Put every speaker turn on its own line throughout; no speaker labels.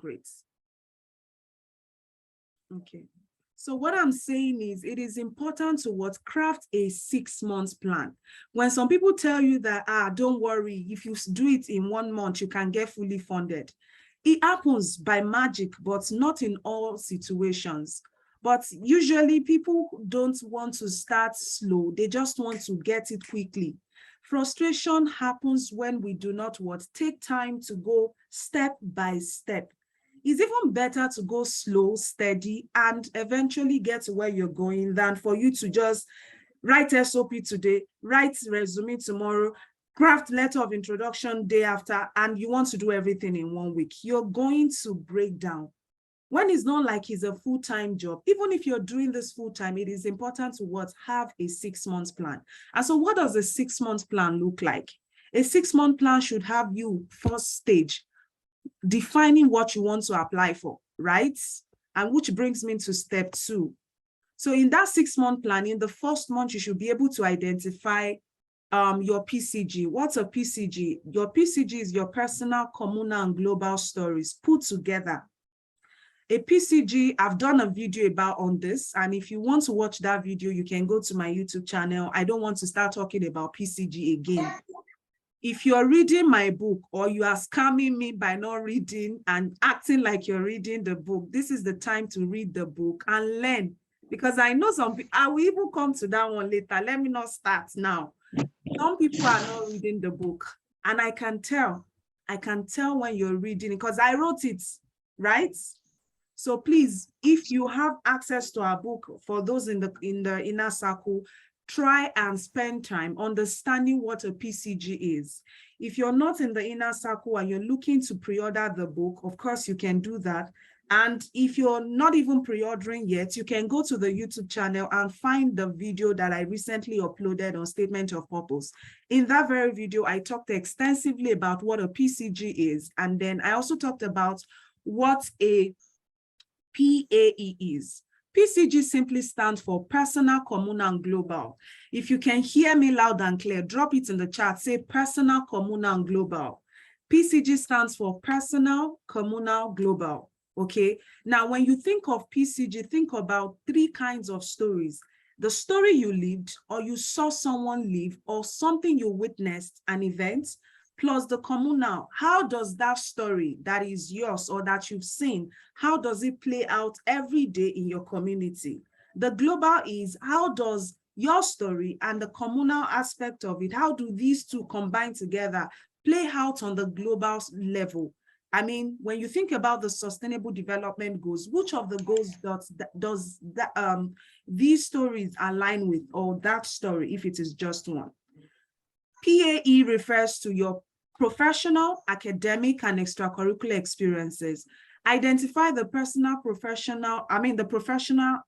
Great. Okay. So what I'm saying is it is important to what craft a 6-month plan. When some people tell you that, don't worry, if you do it in 1 month, you can get fully funded. It happens by magic, but not in all situations. But usually people don't want to start slow. They just want to get it quickly. Frustration happens when we do not take time to go step by step. It's even better to go slow, steady, and eventually get to where you're going than for you to just write SOP today, write resume tomorrow, craft letter of introduction day after, and you want to do everything in 1 week. You're going to break down. When it's not like it's a full-time job, even if you're doing this full-time, it is important to have a 6-month plan. And so what does a 6-month plan look like? A 6-month plan should have you, first stage, defining what you want to apply for, right? And which brings me to step 2. So in that 6-month plan, in the first month, you should be able to identify your PCG. What's a PCG? Your PCG is your personal, communal, and global stories put together. A PCG, I've done a video on this, and if you want to watch that video, you can go to my YouTube channel. I don't want to start talking about PCG again. If you're reading my book or you are scamming me by not reading and acting like you're reading the book, this is the time to read the book and learn. Because I know some people, I will even come to that one later. Let me not start now. Some people are not reading the book, and I can tell when you're reading it because I wrote it, right? So please, if you have access to our book, for those in the inner circle, try and spend time understanding what a PCG is. If you're not in the inner circle and you're looking to pre-order the book, of course you can do that. And if you're not even pre-ordering yet, you can go to the YouTube channel and find the video that I recently uploaded on Statement of Purpose. In that very video, I talked extensively about what a PCG is. And then I also talked about what a PAE is. PCG simply stands for personal, communal, and global. If you can hear me loud and clear, drop it in the chat. Say personal, communal, and global. PCG stands for personal, communal, global. Okay. Now, when you think of PCG, think about 3 kinds of stories. The story you lived, or you saw someone live, or something you witnessed, an event, plus the communal. How does that story that is yours or that you've seen, how does it play out every day in your community? The global is how does your story and the communal aspect of it, how do these two combine together, play out on the global level? I mean, when you think about the Sustainable Development Goals, which of the goals does these stories align with, or that story, if it is just one? PAE refers to your professional, academic, and extracurricular experiences. Identify the professional,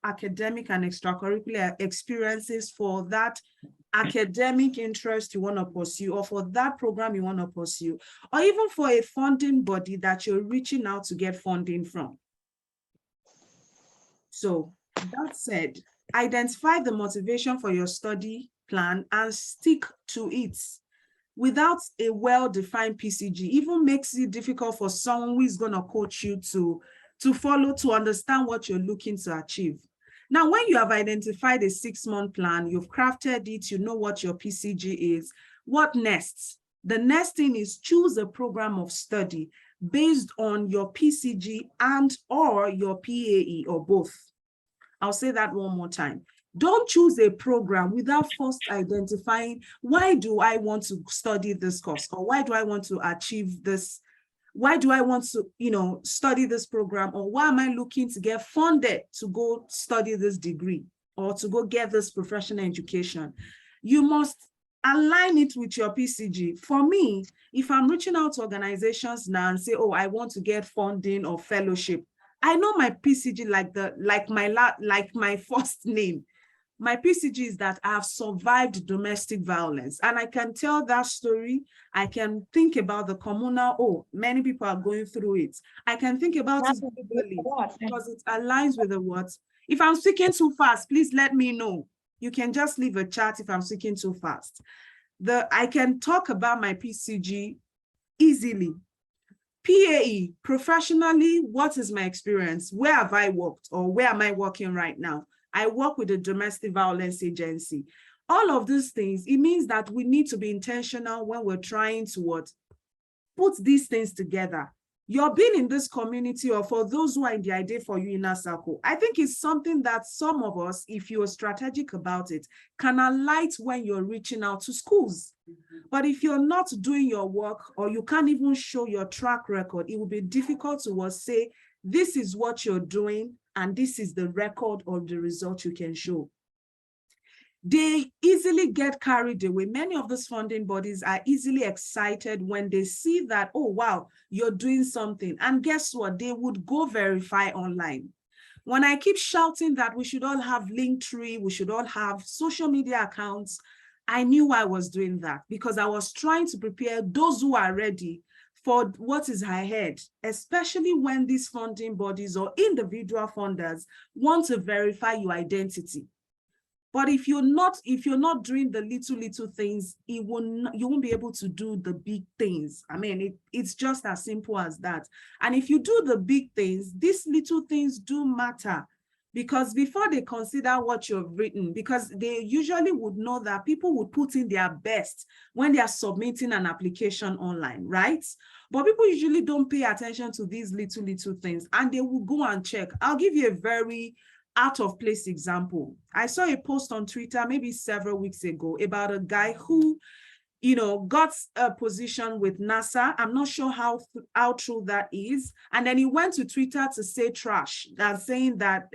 academic, and extracurricular experiences for that academic interest you want to pursue, or for that program you want to pursue, or even for a funding body that you're reaching out to get funding from. So that said, identify the motivation for your study plan and stick to it. Without a well-defined PCG, even makes it difficult for someone who is going to coach you to follow, to understand what you're looking to achieve. Now, when you have identified a 6-month plan, you've crafted it, you know what your PCG is, what next? The next thing is choose a program of study based on your PCG and or your PAE, or both. I'll say that one more time. Don't choose a program without first identifying, why do I want to study this course? Or why do I want to achieve this? Why do I want to, study this program? Or why am I looking to get funded to go study this degree or to go get this professional education? You must align it with your PCG. For me, if I'm reaching out to organizations now and say, oh, I want to get funding or fellowship, I know my PCG like my first name. My PCG is that I have survived domestic violence, and I can tell that story. I can think about the communal, oh, many people are going through it. I can think about it because it aligns with the words. If I'm speaking too fast, please let me know. You can just leave a chat if I'm speaking too fast. I can talk about my PCG easily. PAE, professionally, what is my experience? Where have I worked, or where am I working right now? I work with a domestic violence agency. All of these things, it means that we need to be intentional when we're trying to what? Put these things together. You're being in this community, or for those who are in the Idea for You inner circle, I think it's something that some of us, if you're strategic about it, can alight when you're reaching out to schools. But if you're not doing your work, or you can't even show your track record, it will be difficult to say, this is what you're doing, and this is the record or the result you can show. They easily get carried away. Many of these funding bodies are easily excited when they see that, oh, wow, you're doing something. And guess what? They would go verify online. When I keep shouting that we should all have Linktree, we should all have social media accounts, I knew I was doing that because I was trying to prepare those who are ready for what is ahead, especially when these funding bodies or individual funders want to verify your identity. But if you're not doing the little things, you won't be able to do the big things. I mean, it's just as simple as that. And if you do the big things, these little things do matter, because before they consider what you've written, because they usually would know that people would put in their best when they are submitting an application online, right? But people usually don't pay attention to these little things, and they will go and check. I'll give you a very out of place example. I saw a post on Twitter maybe several weeks ago about a guy who, got a position with NASA. I'm not sure how true that is. And then he went to Twitter to say trash, saying that,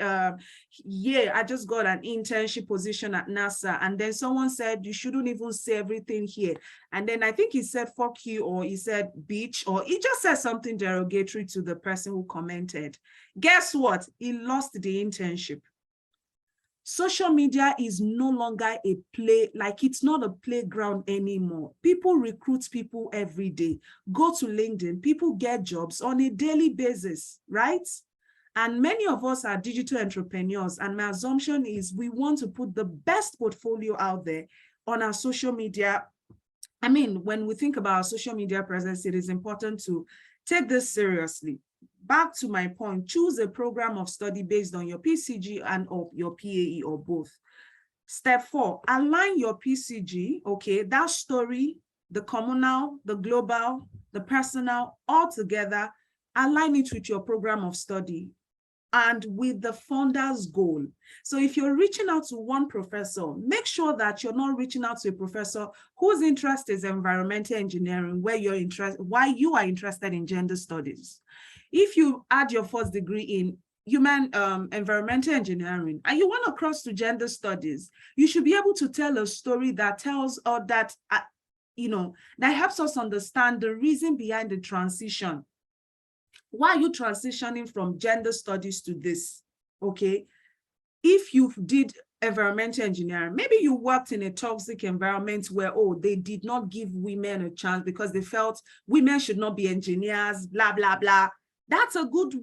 yeah, I just got an internship position at NASA. And then someone said, you shouldn't even say everything here. And then I think he said, fuck you, or he said, bitch, or he just said something derogatory to the person who commented. Guess what? He lost the internship. Social media is no longer it's not a playground anymore. People recruit people every day. Go to LinkedIn, people get jobs on a daily basis, right? And many of us are digital entrepreneurs, and my assumption is we want to put the best portfolio out there on our social media. I mean, when we think about our social media presence, it is important to take this seriously. Back to my point, choose a program of study based on your PCG and or your PAE or both. Step 4, align your PCG, okay, that story, the communal, the global, the personal, all together, align it with your program of study and with the funder's goal. So if you're reaching out to one professor, make sure that you're not reaching out to a professor whose interest is environmental engineering, why you are interested in gender studies. If you add your first degree in environmental engineering and you want to cross to gender studies, you should be able to tell a story that tells or that helps us understand the reason behind the transition. Why are you transitioning from gender studies to this? Okay, if you did environmental engineering, maybe you worked in a toxic environment where, they did not give women a chance because they felt women should not be engineers, blah, blah, blah. That's a good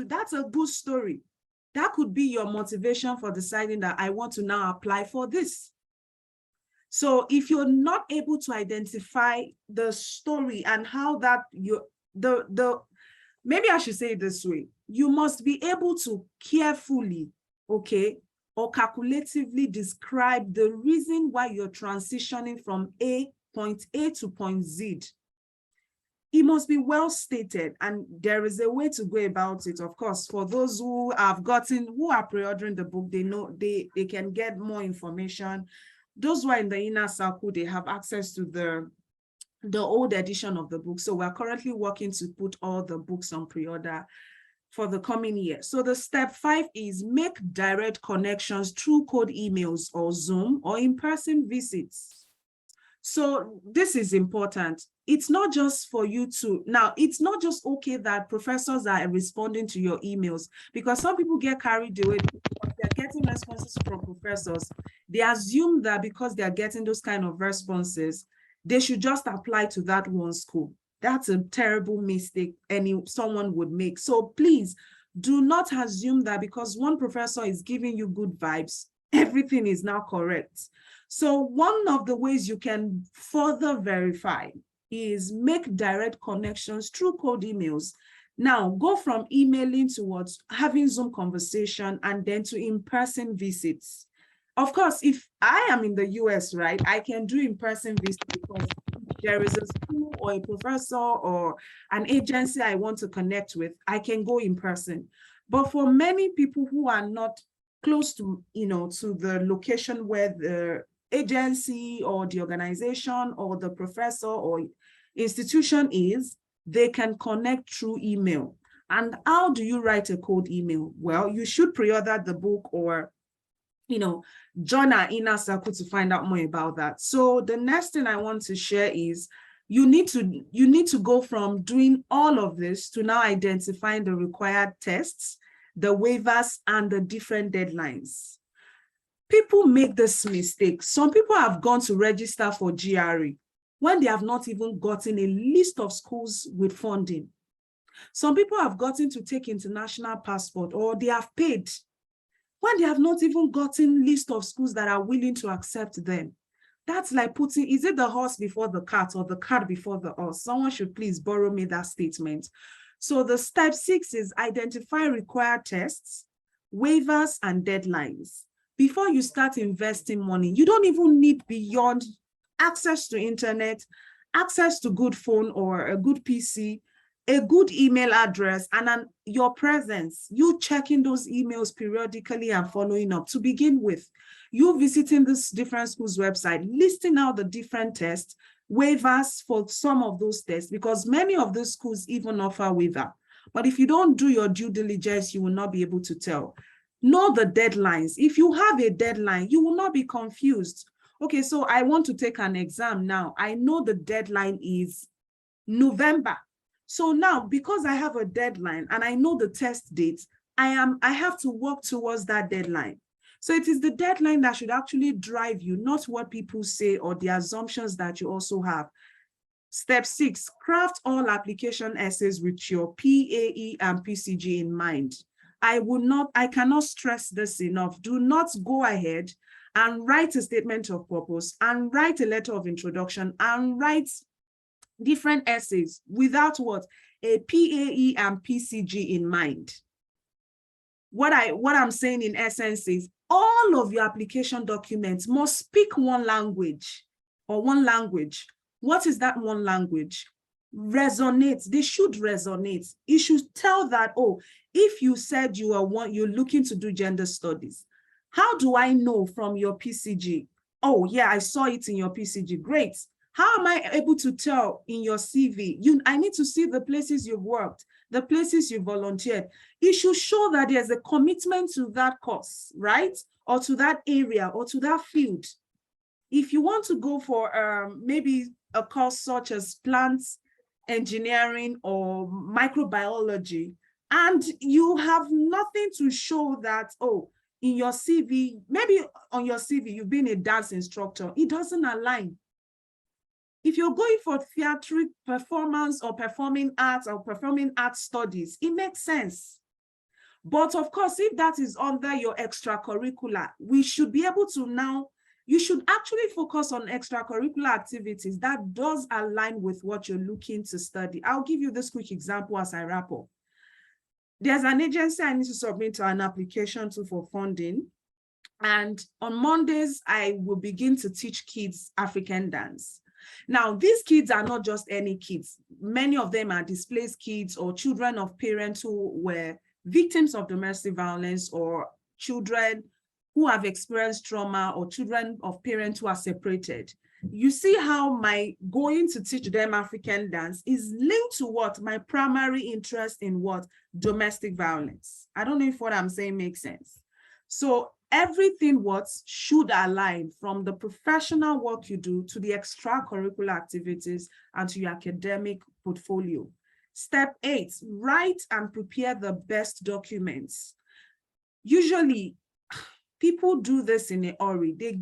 that's a good story. That could be your motivation for deciding that I want to now apply for this. So if you're not able to identify the story and how that maybe I should say it this way, you must be able to carefully, okay, or calculatively describe the reason why you're transitioning from point A to point Z. It must be well stated, and there is a way to go about it. Of course, for those who are pre-ordering the book, they know they can get more information. Those who are in the inner circle, they have access to the old edition of the book. So we're currently working to put all the books on pre-order for the coming year. So the step 5 is make direct connections through cold emails or Zoom or in-person visits. So this is important. It's not just for you to, now it's not just okay that professors are responding to your emails, because some people get carried away. They're getting responses from professors. They assume that because they're getting those kind of responses, they should just apply to that one school. That's a terrible mistake someone would make. So please do not assume that because one professor is giving you good vibes, everything is now correct. So one of the ways you can further verify is make direct connections through cold emails. Now, go from emailing towards having Zoom conversation and then to in-person visits. Of course, if I am in the US, right, I can do in-person visits because there is a school or a professor or an agency I want to connect with, I can go in person. But for many people who are not close to, to the location where the agency or the organization or the professor or institution is, they can connect through email. And how do you write a cold email? Well, you should pre-order the book or, join our inner circle to find out more about that. So the next thing I want to share is you need to go from doing all of this to now identifying the required tests, the waivers, and the different deadlines. People make this mistake. Some people have gone to register for GRE when they have not even gotten a list of schools with funding. Some people have gotten to take international passport or they have paid when they have not even gotten list of schools that are willing to accept them. That's like putting, is it the horse before the cart or the cart before the horse? Someone should please borrow me that statement. So the step 6 is identify required tests, waivers, and deadlines. Before you start investing money, you don't even need beyond access to internet, access to good phone or a good PC, a good email address, and your presence, you checking those emails periodically and following up. To begin with, you visiting this different schools' website, listing out the different tests, waivers for some of those tests, because many of those schools even offer waiver. But if you don't do your due diligence, you will not be able to tell. Know the deadlines. If you have a deadline, you will not be confused. Okay, so I want to take an exam now. I know the deadline is November. So now, because I have a deadline and I know the test dates, I have to work towards that deadline. So it is the deadline that should actually drive you, not what people say or the assumptions that you also have. Step 6, craft all application essays with your PAE and PCG in mind. I cannot stress this enough. Do not go ahead and write a statement of purpose and write a letter of introduction and write different essays without what? A PAE and PCG in mind. What I'm saying in essence is all of your application documents must speak one language or one language. What is that one language? Resonate. They should resonate. You should tell that, oh, if you said you're looking to do gender studies, how do I know from your PCG? Oh, yeah, I saw it in your PCG. Great. How am I able to tell in your CV? I need to see the places you've worked, the places you volunteered. It should show that there's a commitment to that course, right? Or to that area or to that field. If you want to go for maybe a course such as plants engineering or microbiology, and you have nothing to show that, oh, in your CV, maybe on your CV, you've been a dance instructor, it doesn't align. If you're going for theatric performance or performing arts studies, it makes sense. But of course, if that is under your extracurricular, we should be able to now, you should actually focus on extracurricular activities that does align with what you're looking to study. I'll give you this quick example as I wrap up. There's an agency I need to submit an application to for funding. And on Mondays, I will begin to teach kids African dance. Now, these kids are not just any kids. Many of them are displaced kids or children of parents who were victims of domestic violence or children who have experienced trauma or children of parents who are separated. You see how my going to teach them African dance is linked to what? My primary interest in what? Domestic violence. I don't know if what I'm saying makes sense. So everything what should align from the professional work you do to the extracurricular activities and to your academic portfolio. Step 8, write and prepare the best documents. Usually, people do this in a hurry. They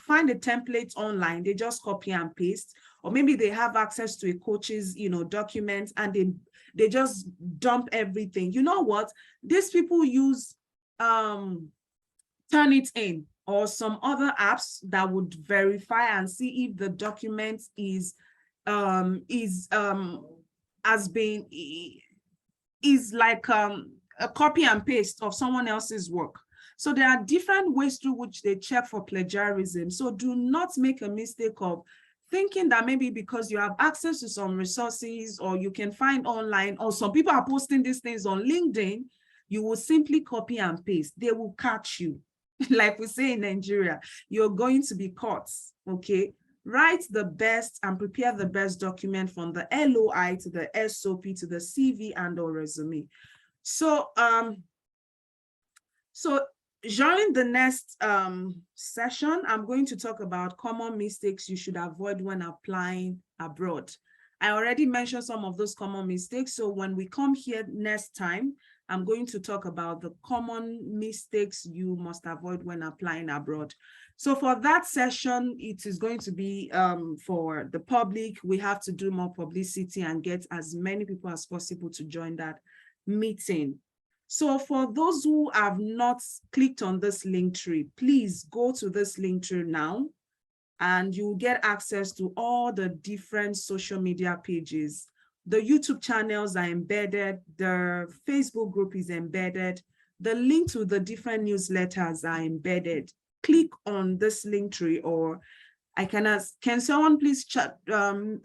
find the templates online, they just copy and paste, or maybe they have access to a coach's, documents, and they just dump everything. You know what? These people use Turnitin or some other apps that would verify and see if the document is is like a copy and paste of someone else's work. So there are different ways through which they check for plagiarism. So do not make a mistake of thinking that maybe because you have access to some resources or you can find online, or some people are posting these things on LinkedIn, you will simply copy and paste. They will catch you. Like we say in Nigeria, you're going to be caught, okay? Write the best and prepare the best document from the LOI to the SOP to the CV and or resume. So, during the next session, I'm going to talk about common mistakes you should avoid when applying abroad. I already mentioned some of those common mistakes. So when we come here next time, I'm going to talk about the common mistakes you must avoid when applying abroad. So for that session, it is going to be for the public. We have to do more publicity and get as many people as possible to join that meeting. So for those who have not clicked on this link tree, please go to this link tree now, and you'll get access to all the different social media pages. The YouTube channels are embedded, the Facebook group is embedded, the link to the different newsletters are embedded. Click on this link tree, or I can ask, can someone please chat, Didymos,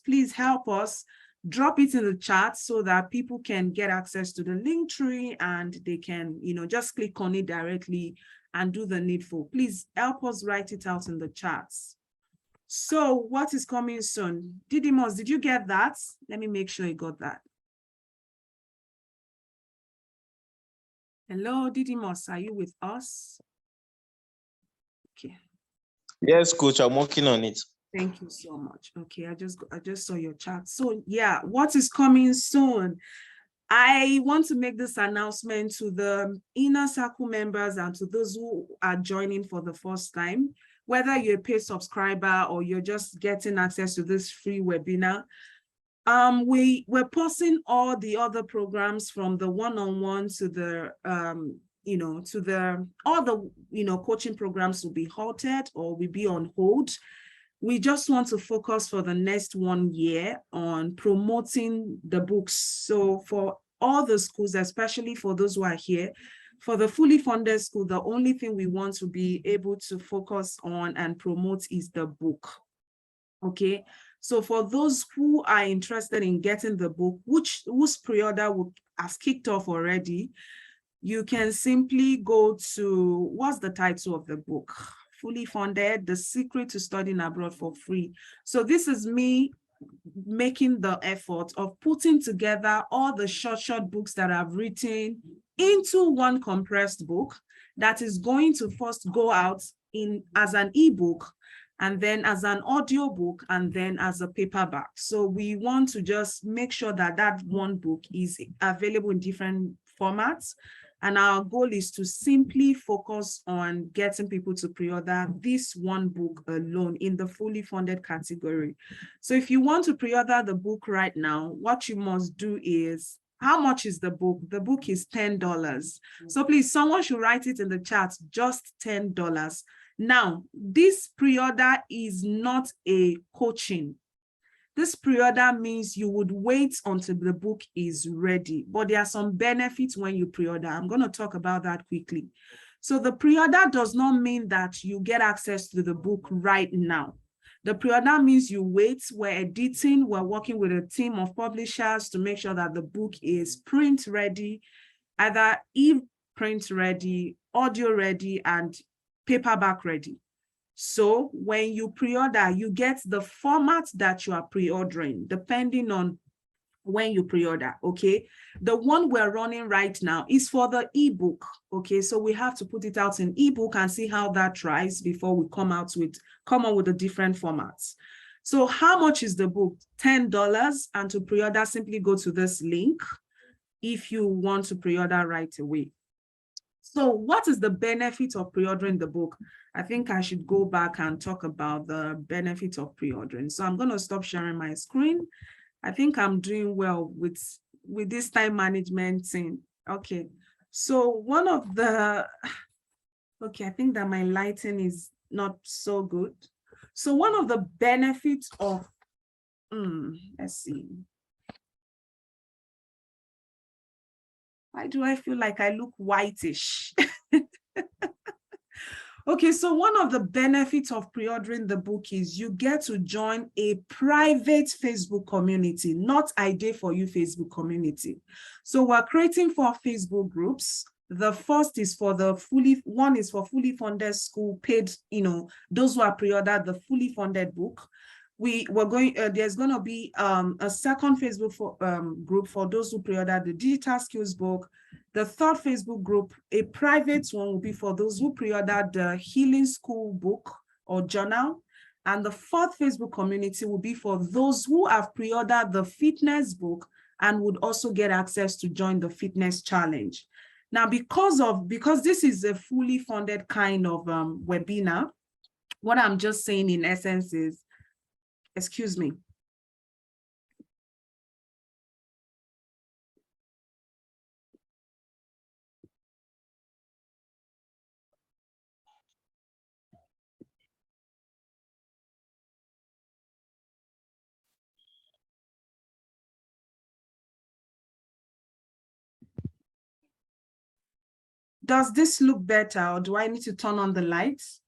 please help us drop it in the chat so that people can get access to the link tree and they can, just click on it directly and do the needful. Please help us write it out in the chats. So what is coming soon? Didymos, did you get that? Let me make sure you got that. Hello, Didymos, are you with us? Okay.
Yes, coach, I'm working on it.
Thank you so much. Okay, I just saw your chat. So yeah, what is coming soon? I want to make this announcement to the inner circle members and to those who are joining for the first time, whether you're a paid subscriber or you're just getting access to this free webinar. We're posting all the other programs from the one-on-one to the all the coaching programs will be halted or will be on hold. We just want to focus for the next 1 year on promoting the books. So for all the schools, especially for those who are here, for the fully funded school, the only thing we want to be able to focus on and promote is the book. Okay, so for those who are interested in getting the book, whose pre-order has kicked off already, you can simply go to, what's the title of the book? Fully Funded, The Secret to Studying Abroad for Free. So this is me making the effort of putting together all the short books that I've written into one compressed book that is going to first go out as an ebook, and then as an audio book, and then as a paperback. So we want to just make sure that that one book is available in different formats. And our goal is to simply focus on getting people to pre-order this one book alone in the fully funded category. So if you want to pre-order the book right now, what you must do is, how much is the book? The book is $10. So please, someone should write it in the chat, just $10. Now, this pre-order is not a coaching. This pre-order means you would wait until the book is ready, but there are some benefits when you pre-order. I'm going to talk about that quickly. So the pre-order does not mean that you get access to the book right now. The pre-order means you wait, we're editing, we're working with a team of publishers to make sure that the book is print ready, either e-print ready, audio ready, and paperback ready. So when you pre-order, you get the format that you are pre-ordering, depending on when you pre-order, okay? The one we're running right now is for the ebook, okay? So we have to put it out in ebook and see how that tries before we come up with the different formats. So how much is the book? $10, and to pre-order, simply go to this link if you want to pre-order right away. So what is the benefit of pre-ordering the book? I think I should go back and talk about the benefit of pre-ordering. So I'm going to stop sharing my screen. I think I'm doing well with this time management thing. Okay. So one of the, okay, I think that my lighting is not so good. So one of the benefits of, let's see. Why do I feel like I look whitish? Okay, so one of the benefits of pre-ordering the book is you get to join a private Facebook community, not Idea4You Facebook community. So we're creating 4 Facebook groups. The first is for one is for fully funded school paid, those who are pre-ordered the fully funded book. There's going to be a second Facebook group for those who pre-ordered the digital skills book. The third Facebook group, a private one, will be for those who pre-ordered the Healing School book or journal. And the fourth Facebook community will be for those who have pre-ordered the fitness book and would also get access to join the fitness challenge. Now, because this is a fully funded kind of webinar, what I'm just saying in essence is, excuse me. Does this look better, or do I need to turn on the lights?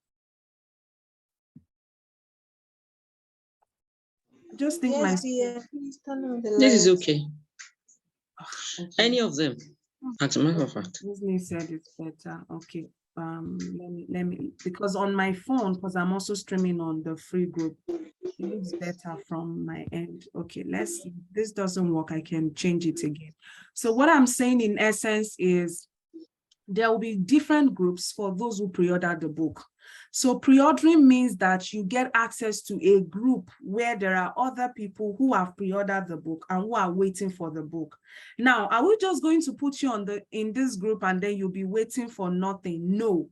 Just think
please turn on the lights.
This is okay.
Okay.
Any of them, as a matter of fact.
Disney said it's better. Okay. Let me because on my phone, because I'm also streaming on the free group, it looks better from my end. Okay, let's see. This doesn't work. I can change it again. So what I'm saying in essence is there will be different groups for those who pre-order the book. So pre-ordering means that you get access to a group where there are other people who have pre-ordered the book and who are waiting for the book. Now, are we just going to put you in this group and then you'll be waiting for nothing? No,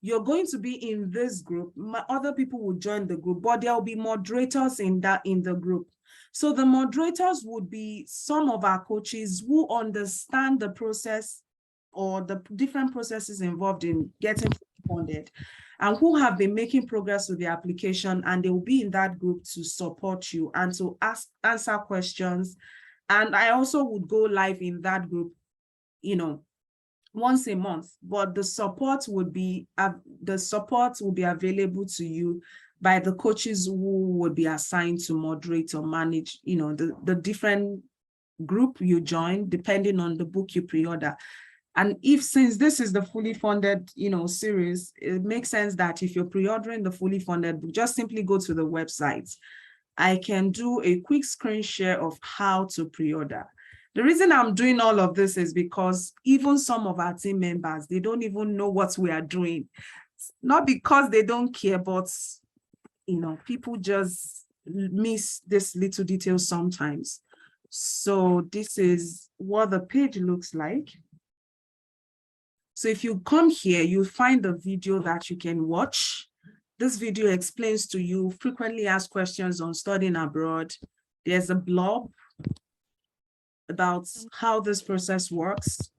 you're going to be in this group. Other people will join the group, but there will be moderators in the group. So the moderators would be some of our coaches who understand the process or the different processes involved in getting funded and who have been making progress with the application, and they will be in that group to support you and to answer questions. And I also would go live in that group, once a month, but the support will be available to you by the coaches who would be assigned to moderate or manage, the different group you join, depending on the book you pre-order. And since this is the fully funded, series, it makes sense that if you're pre-ordering the fully funded book, just simply go to the website. I can do a quick screen share of how to pre-order. The reason I'm doing all of this is because even some of our team members, they don't even know what we are doing. Not because they don't care, but, people just miss this little detail sometimes. So this is what the page looks like. So if you come here, you'll find the video that you can watch. This video explains to you frequently asked questions on studying abroad. There's a blog about how this process works.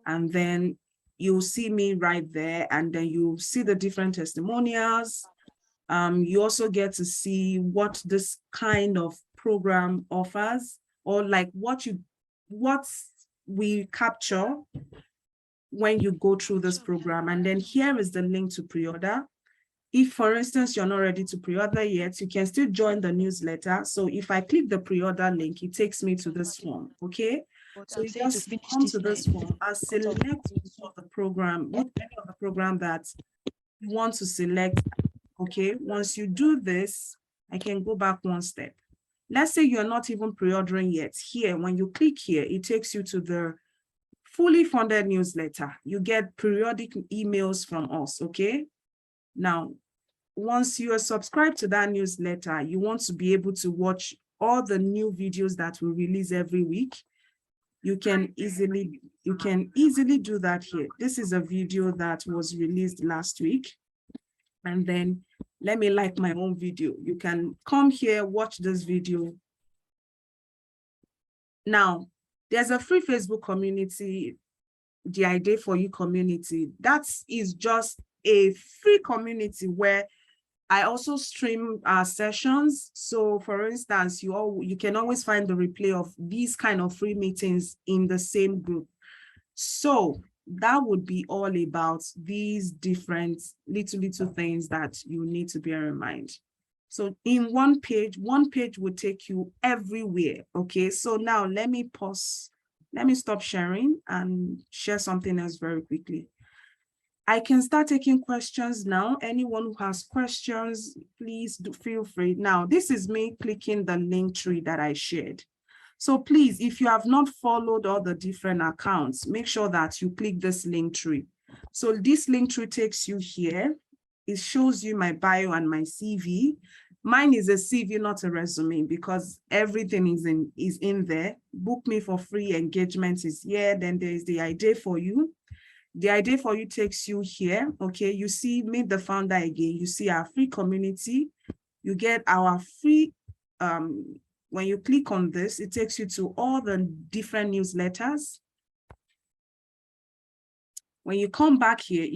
And then you'll see me right there. And then you'll see the different testimonials. You also get to see what this kind of program offers, or like what we capture when you go through this program. And then here is the link to pre-order. If, for instance, you're not ready to pre-order yet, you can still join the newsletter. So if I click the pre-order link, it takes me to this form, okay? So you just come to this form and select the program, any of the program that you want to select, okay? Once you do this, I can go back one step. Let's say you're not even pre-ordering yet. Here, when you click here, it takes you to the fully funded newsletter. You get periodic emails from us, okay? Now, once you are subscribed to that newsletter, you want to be able to watch all the new videos that we release every week. You can easily do that here. This is a video that was released last week. And then let me like my own video. You can come here, watch this video. Now, there's a free Facebook community, the Idea4You community. That is just a free community where I also stream our sessions. So for instance, you can always find the replay of these kind of free meetings in the same group. So that would be all about these different little things that you need to bear in mind. So in one page would take you everywhere. Okay, so now let me pause. Let me stop sharing and share something else very quickly. I can start taking questions now. Anyone who has questions, please feel free. Now, this is me clicking the link tree that I shared. So please, if you have not followed all the different accounts, make sure that you click this link tree. So this link tree takes you here. It shows you my bio and my CV. Mine is a CV, not a resume, because everything is in there. Book me for free engagement is here. Then there is the idea for you. The idea for you takes you here. Okay, you see Meet the Founder again. You see our free community. You get our free, when you click on this, it takes you to all the different newsletters. When you come back here,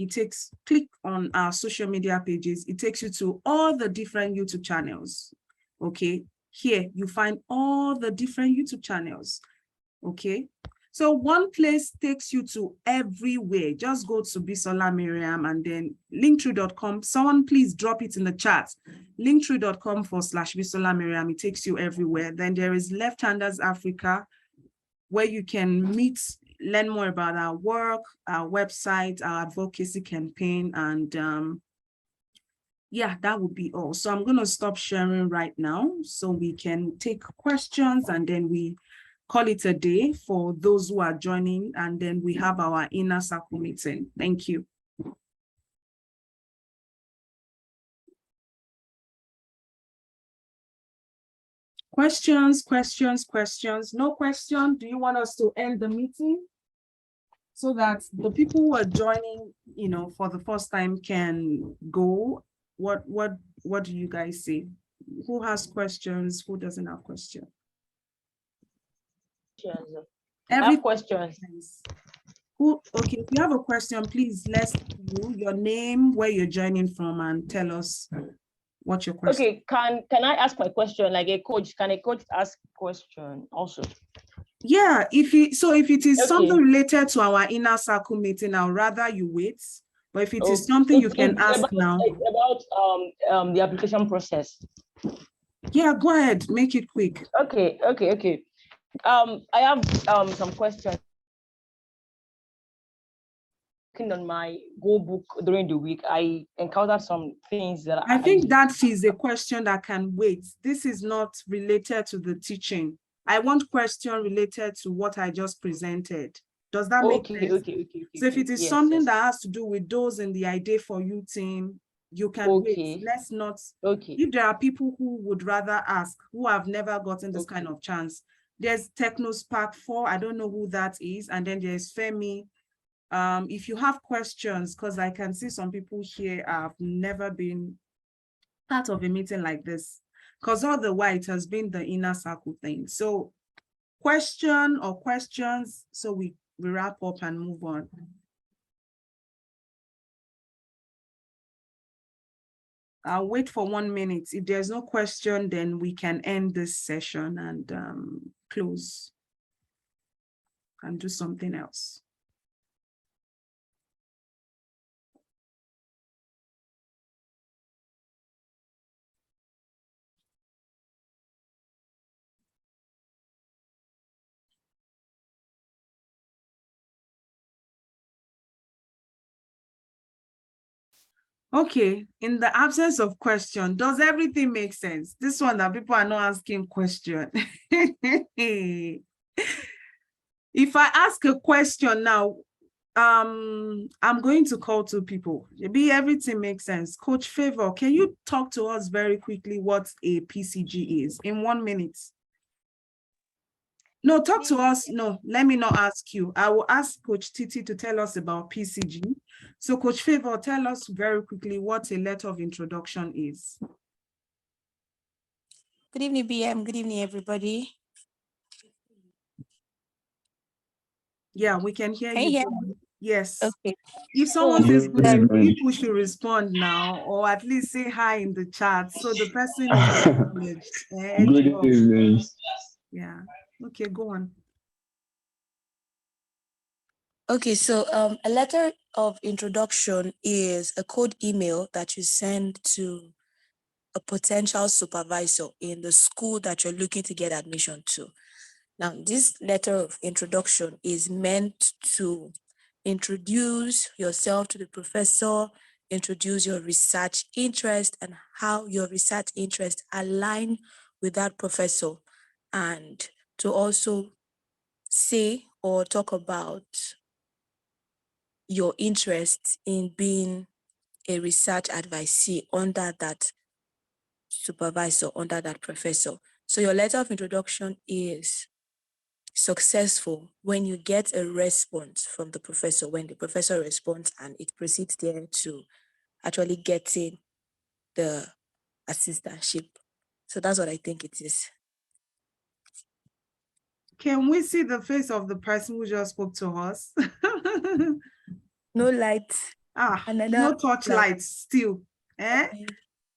click on our social media pages. It takes you to all the different YouTube channels. Okay, here you find all the different YouTube channels. Okay, so one place takes you to everywhere. Just go to Bisola Miriam and then linktree.com. Someone please drop it in the chat. Linktree.com/Bisola Miriam. It takes you everywhere. Then there is Left-Handers Africa, where you can learn more about our work, our website, our advocacy campaign, and yeah, that would be all. So I'm going to stop sharing right now so we can take questions, and then we call it a day for those who are joining, and then we have our inner circle meeting. Thank you. Questions. No question? Do you want us to end the meeting so that the people who are joining, for the first time can go? What do you guys say? Who has questions? Who doesn't have questions?
I have questions.
Okay, if you have a question, please let's know your name, where you're joining from, and tell us what your question.
Okay, can I ask my question like a coach? Can a coach ask question also?
Yeah, if it is something related to our inner circle meeting, I'd rather you wait. But if it is something you can ask now.
About the application process.
Yeah, go ahead, make it quick.
Okay. I have some questions on my Go book during the week. I encountered some things that
I think that is a question that can wait. This is not related to the teaching. I want question related to what I just presented. Does that make sense?
Okay.
So if it is something that has to do with those in the Idea for You team, you can wait. Let's not. If there are people who would rather ask, who have never gotten this kind of chance, there's TechnoSpark 4. I don't know who that is. And then there's Femi. If you have questions, because I can see some people here have never been part of a meeting like this, because all the while it has been the inner circle thing. So question or questions, so we wrap up and move on. I'll wait for 1 minute. If there's no question, then we can end this session and close and do something else. Okay, in the absence of question, does everything make sense? This one that people are not asking question. If I ask a question now, I'm going to call 2 people. Maybe everything makes sense. Coach Favor, can you talk to us very quickly what a PCG is in 1 minute? No, talk to us. No, let me not ask you. I will ask Coach Titi to tell us about PCG. So Coach Favor, tell us very quickly what a letter of introduction is.
Good evening, BM. Good evening, everybody.
Yeah, we can hear you.
Hey,
Yes.
Okay.
If someone says
Good
good,
evening.
people should respond now, or at least say hi in the chat. So the person is acknowledged.
Good evening.
Yeah. Okay, go on.
Okay, so a letter of introduction is a code email that you send to a potential supervisor in the school that you're looking to get admission to. Now, this letter of introduction is meant to introduce yourself to the professor, introduce your research interest and how your research interests align with that professor, and to also say or talk about your interest in being a research advisee under that supervisor, under that professor. So your letter of introduction is successful when you get a response from the professor, when the professor responds and it proceeds there to actually getting the assistantship. So that's what I think it is.
Can we see the face of the person who just spoke to us?
No light.
No torchlight still.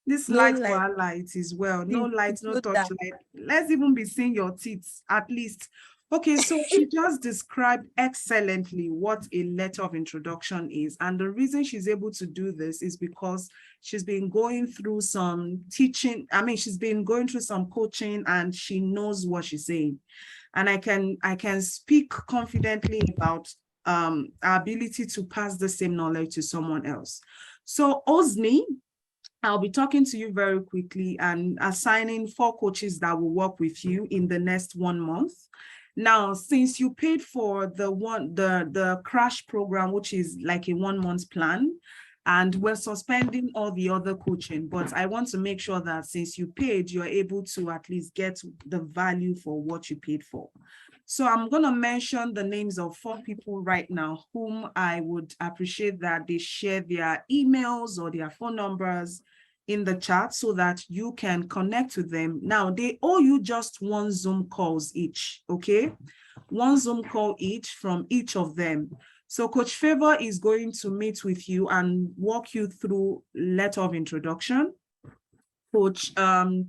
This
No
light
light.
for light is well. No light, no
Good that.
torchlight. Let's even be seeing your teeth at least. Okay, so she just described excellently what a letter of introduction is. And the reason she's able to do this is because she's been going through some teaching. I mean, she's been going through some coaching and she knows what she's saying. And I can speak confidently about our ability to pass the same knowledge to someone else. So Osni, I'll be talking to you very quickly and assigning 4 coaches that will work with you in the next 1 month. Now, since you paid for the crash program, which is like a 1 month plan, and we're suspending all the other coaching, but I want to make sure that since you paid, you're able to at least get the value for what you paid for. So I'm going to mention the names of 4 people right now whom I would appreciate that they share their emails or their phone numbers in the chat so that you can connect with them. Now, they owe you just 1 Zoom calls each, okay? 1 Zoom call each from each of them. So Coach Favor is going to meet with you and walk you through letter of introduction. Coach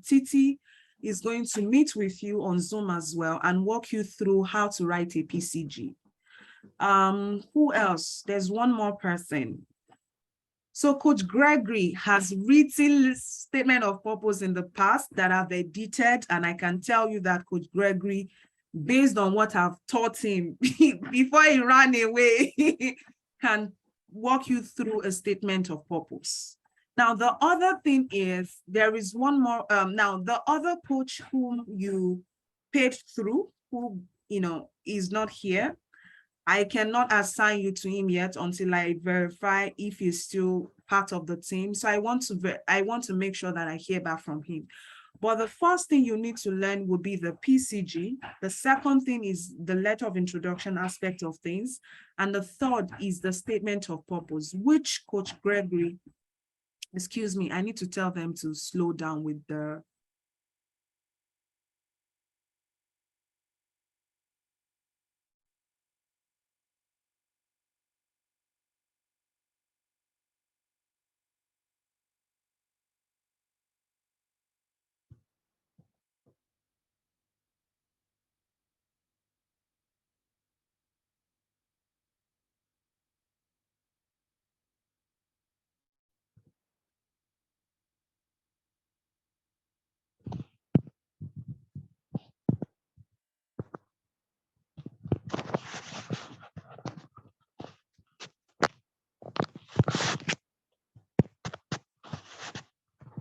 Titi is going to meet with you on Zoom as well and walk you through how to write a PCG. Who else? There's one more person. So Coach Gregory has written statement of purpose in the past that I've edited, and I can tell you that Coach Gregory, based on what I've taught him before he ran away, can walk you through a statement of purpose. Now, the other thing is there is one more. Now, the other coach whom you paid through, who is not here, I cannot assign you to him yet until I verify if he's still part of the team. So I want to make sure that I hear back from him. But the first thing you need to learn would be the PCG. The second thing is the letter of introduction aspect of things. And the third is the statement of purpose, which Coach Gregory, excuse me, I need to tell them to slow down with the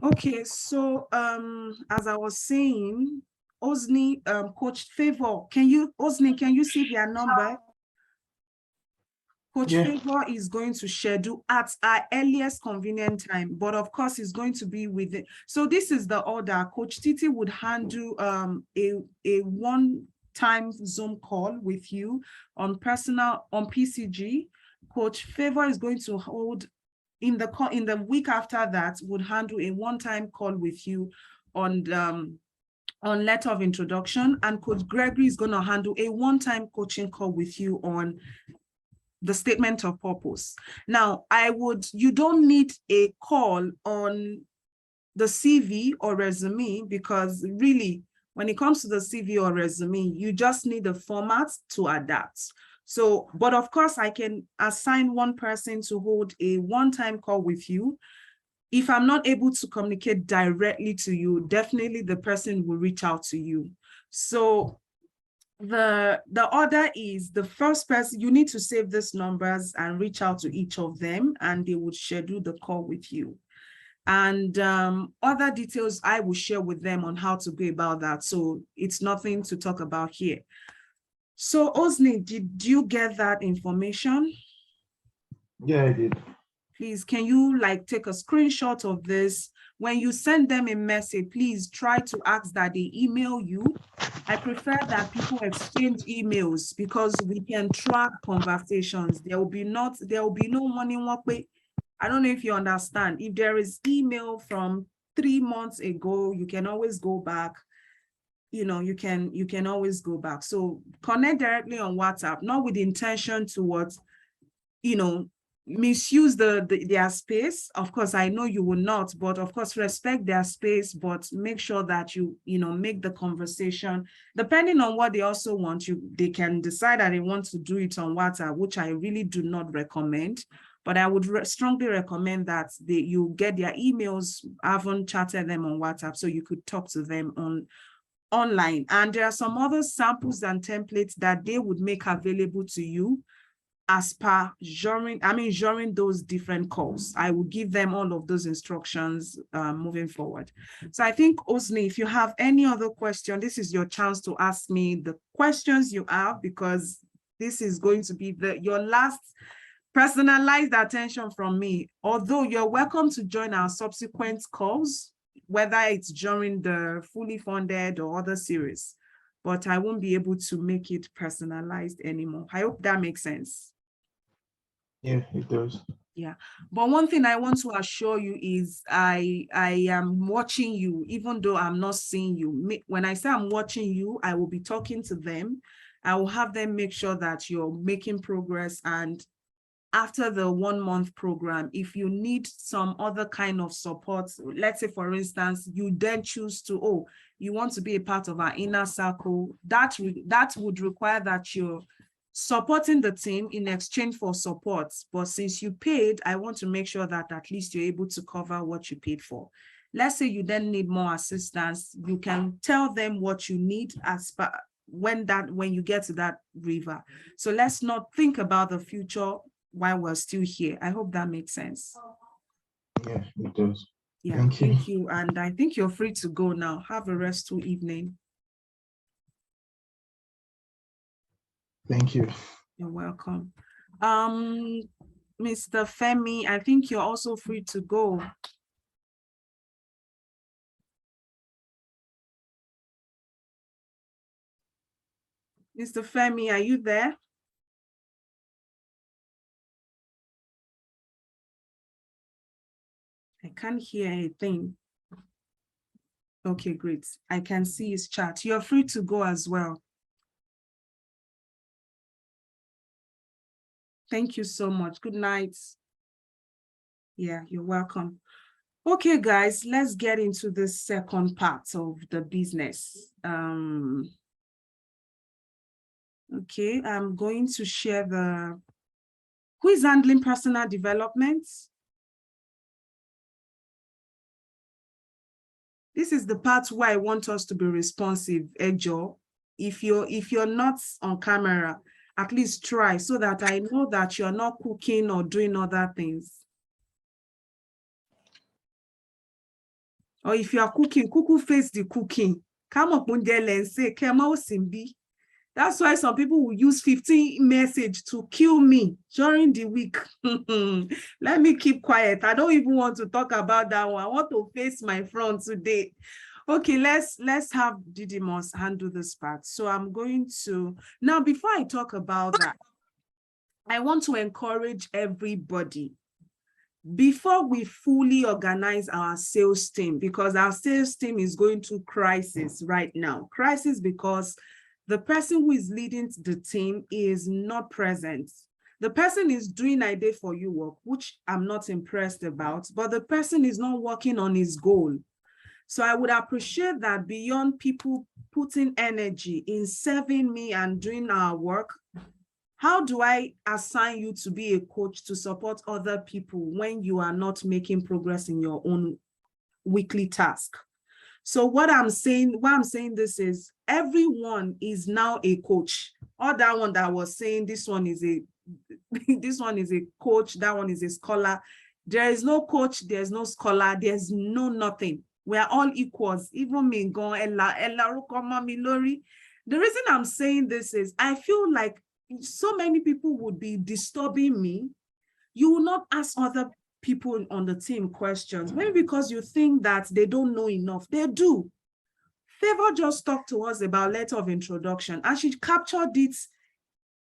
Okay, so as I was saying, Osni, Coach Favor, Osni, can you see their number? Coach Favor is going to schedule at our earliest convenient time, but of course it's going to be within. So this is the order. Coach Titi would handle a one-time Zoom call with you on PCG. Coach Favor is going to hold in the week after that, would handle a one-time call with you on letter of introduction, and Coach Gregory is going to handle a one-time coaching call with you on the statement of purpose. Now, you don't need a call on the CV or resume, because really, when it comes to the CV or resume, you just need the format to adapt. So, but of course, I can assign one person to hold a one-time call with you. If I'm not able to communicate directly to you, definitely the person will reach out to you. So the order is, the first person, you need to save these numbers and reach out to each of them, and they would schedule the call with you. And other details I will share with them on how to go about that. So it's nothing to talk about here. So Osni, did you get that information?
Yeah, I did.
Please, can you like take a screenshot of this? When you send them a message, please try to ask that they email you. I prefer that people exchange emails because we can track conversations. There will be no money work way. I don't know if you understand. If there is email from 3 months ago, you can always go back. You know, you can always go back. So connect directly on WhatsApp, not with the intention towards, you know, misuse their space. Of course, I know you will not, but of course, respect their space, but make sure that you make the conversation, depending on what they also want, they can decide that they want to do it on WhatsApp, which I really do not recommend. But I would strongly recommend that you get their emails. I haven't chatted them on WhatsApp, so you could talk to them online. And there are some other samples and templates that they would make available to you as per during those different calls. I will give them all of those instructions moving forward. So I think, Osni, if you have any other question, this is your chance to ask me the questions you have, because this is going to be your last personalized attention from me. Although you're welcome to join our subsequent calls, whether it's during the fully funded or other series, but I won't be able to make it personalized anymore. I hope that makes sense.
Yeah, it does.
Yeah, but one thing I want to assure you is I am watching you, even though I'm not seeing you. When I say I'm watching you, I will be talking to them. I will have them make sure that you're making progress. And after the 1 month program, if you need some other kind of support, let's say, for instance, you then choose to, you want to be a part of our inner circle, that would require that you're supporting the team in exchange for support. But since you paid, I want to make sure that at least you're able to cover what you paid for. Let's say you then need more assistance, you can tell them what you need when you get to that river. So let's not think about the future while we're still here. I hope that makes sense.
Yeah, it does.
Yeah,
Thank you.
And I think you're free to go now. Have a restful evening.
Thank you.
You're welcome. Mr. Femi, I think you're also free to go. Mr. Femi, are you there? I can't hear anything. Okay, great. I can see his chat. You're free to go as well. Thank you so much. Good night. Yeah, you're welcome. Okay, guys, let's get into the second part of the business. Okay, I'm going to share who is handling personal development? This is the part where I want us to be responsive, Ejo. If you're not on camera, at least try, so that I know that you're not cooking or doing other things. Or if you are cooking, cuckoo face the cooking. Come up and say, Simbi. That's why some people will use 15 messages to kill me during the week. Let me keep quiet. I don't even want to talk about that one. I want to face my front today. Okay, let's have Didymos handle this part. So I'm going to, now before I talk about that, I want to encourage everybody, before we fully organize our sales team, because our sales team is going through crisis right now. Crisis because the person who is leading the team is not present. The person is doing a day for you work, which I'm not impressed about, but the person is not working on his goal. So I would appreciate that beyond people putting energy in serving me and doing our work, how do I assign you to be a coach to support other people when you are not making progress in your own weekly task? So what I'm saying this is everyone is now a coach. Or that one that was saying this one is a coach, that one is a scholar. There is no coach, there's no scholar, there's no nothing. We are all equals. Even me, the reason I'm saying this is I feel like so many people would be disturbing me. You will not ask other people on the team questions, maybe because you think that they don't know enough. They do. Favor just talked to us about letter of introduction, and she captured it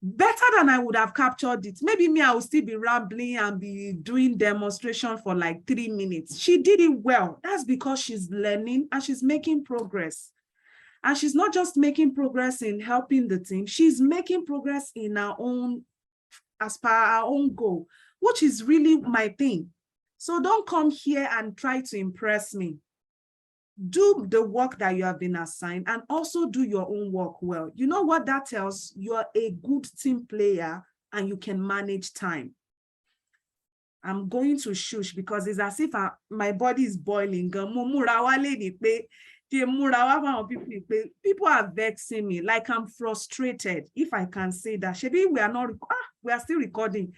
better than I would have captured it. Maybe me, I will still be rambling and be doing demonstration for like 3 minutes. She did it well. That's because she's learning and she's making progress. And she's not just making progress in helping the team, she's making progress in her own, as per our own goal, which is really my thing. So don't come here and try to impress me. Do the work that you have been assigned and also do your own work well. You know what that tells? You're a good team player and you can manage time. I'm going to shush because it's as if my body is boiling. People are vexing me, like I'm frustrated, if I can say that. Shebi, we are still recording.